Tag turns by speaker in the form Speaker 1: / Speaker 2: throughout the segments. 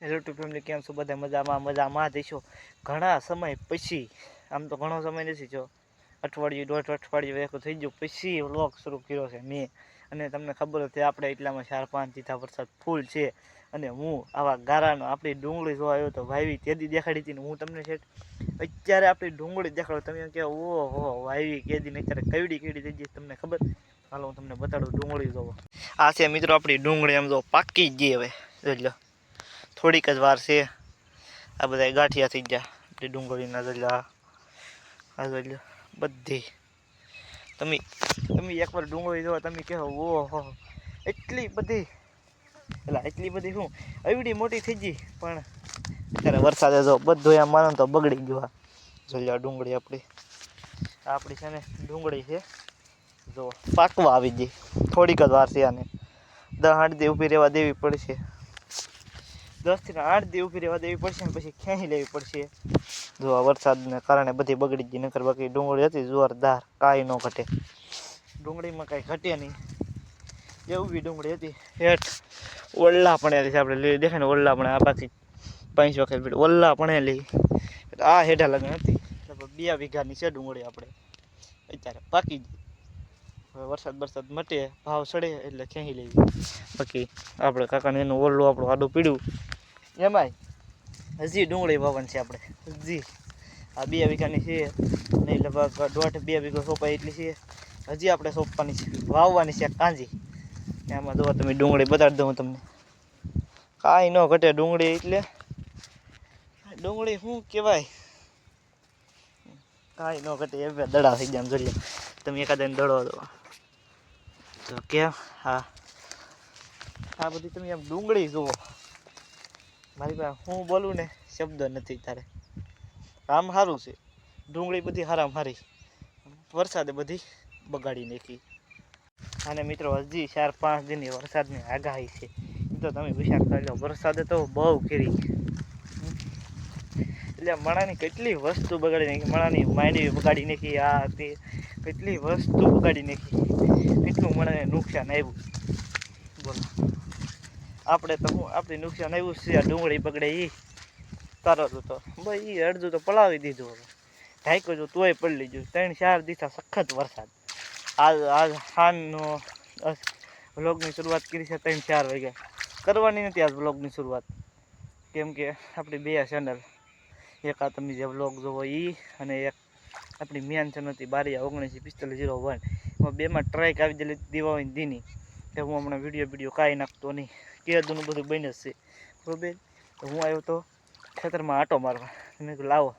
Speaker 1: Hello two family, કેમ છો બધા? મજામાં જઈશો. ઘણા સમય પછી, આમ તો ઘણો સમય નથી, જો અઠવાડિયું દોઢ અઠવાડિયું એક થઈ ગયું પછી વ્લોગ શરૂ કર્યો છે મેં. અને તમને ખબર હતી આપણે એટલામાં 4-5 દીધા વરસાદ ફૂલ છે. અને હું આવા ગારાનો આપણી ડુંગળી જોવા આવ્યો તો વાવી કેદી દેખાડી હતી ને હું તમને છે અત્યારે આપણી ડુંગળી દેખાડો. તમે એમ કે ઓહો વાવી કેદી ને અત્યારે કઈડી થઈ ગઈ તમને ખબર? હાલો હું તમને બતાડું ડુંગળી જોવો. આ છે મિત્રો આપણી ડુંગળી, એમ જો પાકી ગઈ. હવે જોઈ લો, થોડીક જ વાર છે. આ બધા ગાંઠિયા થઈ ગયા આપણી ડુંગળીના. દરિયા આ જોઈ લો બધી. તમે એકવાર ડુંગળી જોવા તમે કહો ઓહો એટલી બધી, એટલે એટલી બધી શું એવડી મોટી થઈ ગઈ. પણ અત્યારે વરસાદે જો બધું એમ માનો તો બગડી ગયું. જોઈ લો ડુંગળી આપણી છે ને ડુંગળી છે જો પાકવા આવી ગઈ. થોડીક જ વાર છે. આને 10-8 દી ઊભી રહેવા દેવી પડશે. 10 થી 8 દી ઊભી રહેવા દેવી પડશે ને પછી ખેંચી લેવી પડશે. જો આ વરસાદને કારણે બધી બગડી ગઈ. નકર બાકી ડુંગળી હતી જોરદાર, કાંઈ ન ઘટે. ડુંગળીમાં કાંઈ ઘટે નહીં એવી ડુંગળી હતી. હેઠ ઓલ્લા પણ છે, આપણે લઈ દેખાય ને ઓલ્લા પણ આ પાછી 5 વખત ઓલ્લા પણ લઈ આ હેઠા લગ્ન હતી. લગભગ 2 વીઘાની છે ડુંગળી આપણે અત્યારે પાકી ગઈ. હવે વરસાદ મટે, ભાવ ચડે એટલે ખેંચી લેવી. બાકી આપણે કાકાને એનું ઓરલું આપણું આડું પીડ્યું એમાંય હજી ડુંગળી વાવવાની છે આપણે. હજી આ 2 વીઘાની છે નહીં, લગભગ 1.5-2 વીઘો સોંપાય એટલી છે. હજી આપણે સોંપવાની છે, વાવવાની છે કાંજી. એમાં જો તમે ડુંગળી બતાડી દઉં તમને, કાંઈ ન ઘટે ડુંગળી. એટલે ડુંગળી શું કહેવાય, કાંઈ ન ઘટે. એ દડા થઈ જાય જોઈએ તમે એકાદાને દડો દો તો કેમ. હા આ બધી તમે આમ ડુંગળી જુઓ. મારી પાસે હું બોલું ને શબ્દ નથી તારે. આમ સારું છે ડુંગળી બધી હારામ હારી, વરસાદે બધી બગાડી નાખી. અને મિત્રો હજી 4-5 દિનની વરસાદની આગાહી છે. તો તમે વિચાર કરી લો, વરસાદે તો બહુ કરી. એટલે મણાની કેટલી વસ્તુ બગાડી નાખી. મણાની માંડવી બગાડી નાખી. આ તે કેટલી વસ્તુ બગાડી નાખી. એટલું મણાને નુકસાન આવ્યું બોલો. આપણે તો હું આપણી નુકસાન આવ્યું છે. આ ડુંગળી બગડે એ તરત તો ભાઈ એ અડધું તો પલાવી દીધું. હવે ઢાંક્યો જો તોય પડી ગયું. 3-4 દિવસ સખત વરસાદ. આજ હાનનો વ્લોગની શરૂઆત કરી છે 3-4 વાગે. કરવાની નથી આજ વ્લોગની શરૂઆત, કેમ કે આપણી 2 ચેનલ, એક આ તમે જે વ્લોગ જોવો એ, અને એક આપણી મેન ચેનલ હતી બારિયા 194501. એમાં 2માં ટ્રાઇક આવી ગયેલી દિવાળી દીની કે હું હમણાં વિડીયો કાંઈ નાખતો નહીં. કેદુનું બધું બને જ છે બરોબર. તો હું આવ્યો તો ખેતરમાં આંટો મારવા. તમે લાવો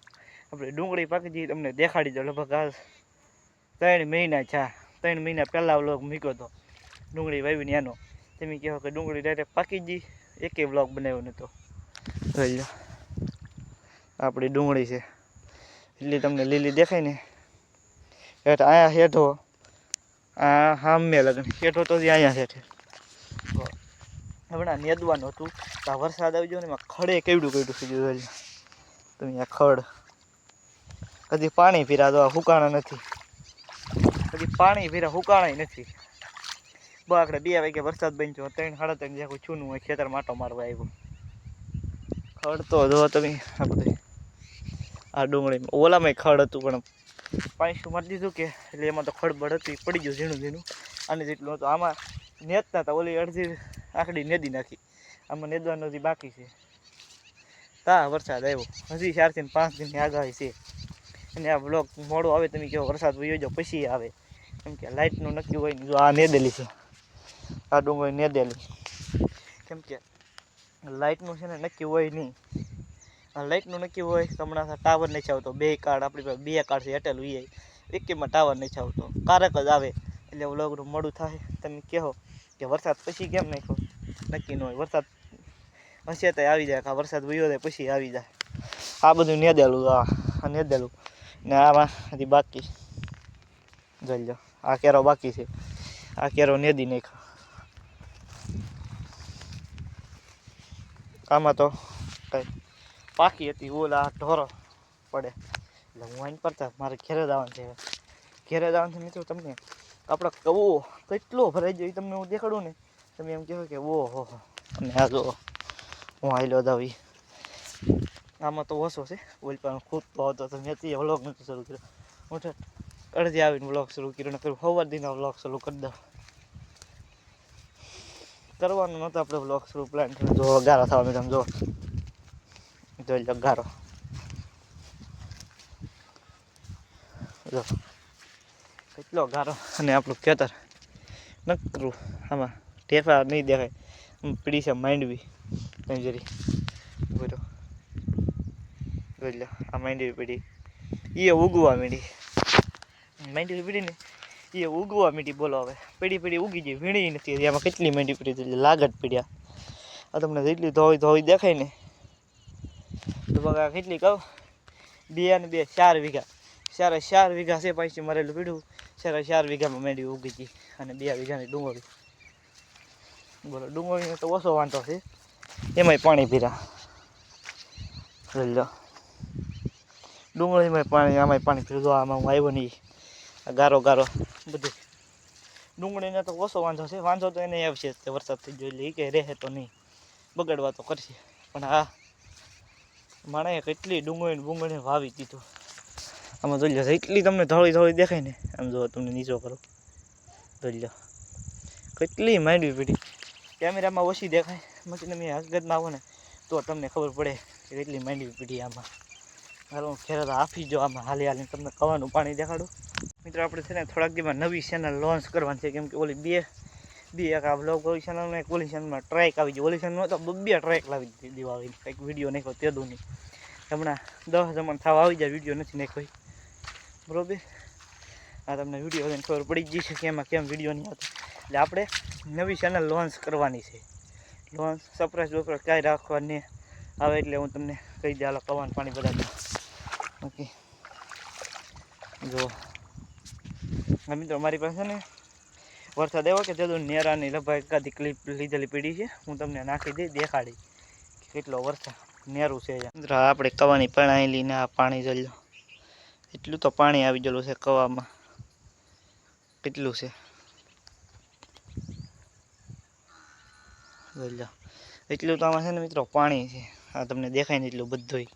Speaker 1: આપણે ડુંગળી પાકી જઈએ તમને દેખાડી દો. લગભગ આ 3 મહિના થયા. 3 મહિના પહેલાં વ્લોગ મૂક્યો હતો ડુંગળી વાવીને એનો. તમે કહો કે ડુંગળી ડાયરેક્ટ પાકી ગઈ, એકે વ્લોગ બનાવ્યો નહોતો. જોઈ લો આપણી ડુંગળી છે એટલી તમને લીલી દેખાય ને. હેઠ અહીંયા હેઠો આ સામે લગન હેઠો તો અહીંયા હેઠે હમણાં નેદવાનું હતું. તો આ વરસાદ આવી ગયો ને એમાં ખડે કેવડું થઈ ગયું. તમે આ ખડ હજી પાણી પીરા તો હુકાણા નથી. હજી પાણી પીરા હુકાણા નથી. આપણે 2 વાગે વરસાદ બન્યો. 3-3:30 જ્યાં છૂનું હોય ખેતર માટો મારવા આવ્યો. ખડ તો જો તમે આ બધું આ ડુંગળીમાં ઓલામાં ખડ હતું પણ પાણી મારી દીધું કે એટલે એમાં તો ખડબડ હતી, પડી ગયું ઝીણું. અને જેટલું હતું આમાં નેદતા હતા. ઓલી અડધી આખડી નેદી નાખી. આમાં નેદવાનું હજી બાકી છે. તા વરસાદ આવ્યો. હજી 4 થી 5 દિનની આગાહી છે. અને આ બ્લોગ મોડો આવે તમે કહો વરસાદ વયો જાવ પછી આવે, કેમ કે લાઇટનું નક્કી હોય ને. જો આ નેદેલી છે, આ ડુંગળી નેદેલી, કેમ કે લાઇટનું છે ને નક્કી હોય નહીં. લાઇટનું નક્કી હોય તો હમણાં ટાવર નથી આવતો. 2 કાર્ડ આપણી પાસે 2 કાર્ડ છે એટેલ વીઆઈ, એકેમાં ટાવર નથી આવતો. કારક જ આવે એટલે વ્લોગનું મોડું થાય. તમે કહો કે વરસાદ પછી કેમ નાખ્યો, નક્કી ન હોય. વરસાદ હશે તો આવી જાય, વરસાદ વયો જાય પછી આવી જાય. આ બધું નેદેલું, આ નેદેલું ને આમાં હજી બાકી. જોઈ લો આ કેરો બાકી છે. આ કેરો નેદી નાખ્યો. આમાં તો કંઈ પાકી હતી. ઓલા ઢોરો પડે એટલે હું અહીં પડતા મારે ઘેરે જવાનું છે. ઘેરે જવાનું છે મિત્રો. તમને આપણે કવો કેટલો ભરાઈ જાય તમને હું દેખાડું ને, તમે એમ કહો કે ઓહો. અને આ જો હું હાલ્યો દાવી આમાં તો ઓછો છે ઓલ પણ ખૂબ તો હતો તો મેં તે વ્લોગ નથી શરૂ કર્યો હું તો અડધી આવીને વ્લોગ શરૂ કર્યો ને કરું સવાર દીના વ્લોગ શરૂ કરી દઉં કરવાનું નહોતું આપણે વ્લોગ શરૂ પ્લાન જો ગારો થવા મેં તમે જો જોઈ લો ગારો જો કેટલો ગારો અને આપણું ખેતર નકરું આમાં ટેફા નહીં દેખાય પીડી છે માંડવી જરી બોલો જોઈ લો આ માંડવી પીડી એ ઉગવા માંડી માંડવી પીડી ને એ ઉગવા માંડી બોલો હવે પીડી ઉગી ગઈ વીણી નથી એમાં કેટલી માંડવી પીડી લાગત પીડ્યા આ તમને જેટલી ધોઈ દેખાય ને તો બગા કેટલી કહું 2 ને 2 4 વીઘા 4 વીઘા છે પછી મરેલું પીડ્યું 4 વીઘામાં માંડવી ઉગી ગઈ અને 2 વીઘાની ડુંગળી બોલો ડુંગળીને તો ઓછો વાંધો છે એમાંય પાણી પીરા લો ડુંગળીમાં પાણી આમાંય પાણી પીરું આમાં હું આવ્યો નહીં ગારો બધું ડુંગળીને તો ઓછો વાંધો તો એને આવશે કે વરસાદ થઈ ગયો એટલે કે રહે તો નહીં બગડવા તો કરશે પણ હા માણે કેટલી ડુંગળીને વાવી દીધું આમાં જોઈ લો એટલી તમને ધોળી દેખાય ને આમ જો તમને નીચો કરો જોઈ લો કેટલી માંડવી પીડી કેમેરામાં ઓછી દેખાય મતલબ તમે હકીકતમાં આવો ને તો તમને ખબર પડે કે કેટલી માંડવી પીડી આમાં હાલો ખેર આપી જો આમાં હાલી તમને કવાનું પાણી દેખાડું મિત્રો આપણે છે ને થોડાક દીમાં નવી ચેનલ લોન્ચ કરવાની છે કેમ કે ઓલી બે એક આ બ્લોગ ઓલી ચેનલમાં એક ઓલી ચેનલમાં ટ્રાયક આવી ગઈ ઓલી ચેનલમાં તો 2 ટ્રાયક લાવી દેવા આવી કંઈક વિડીયો નાખ્યો તેદું નહીં હમણાં 10 જમણ થવા આવી જાય વિડીયો નથી નાખ્યો બરોબર આ તમને વિડીયો જોઈને ખબર પડી ગઈ છે કે એમાં કેમ વિડીયો નહીં આવતો એટલે આપણે નવી ચેનલ લોન્ચ કરવાની છે લોન્ચ સરપ્રાઈઝ કાંઈ રાખવાની આવે એટલે હું તમને કહી દે હાલો કવાનું પાણી બધા ઓકે જો મિત્રો મારી પાસે ને વરસાદ આવ્યો કે તેદું નેરાની લગભગ એકાદી ક્લિપ લીધેલી પીડી છે હું તમને નાખી દેખાડી કેટલો વરસાદ નેરું છે મિત્રો આપણે કવાની પાણી લઈને આ પાણી જોઈ લો એટલું તો પાણી આવી ગયેલું છે કવામાં કેટલું છે જોઈ લો એટલું તો આમાં છે ને મિત્રો પાણી છે આ તમને દેખાય ને એટલું બધું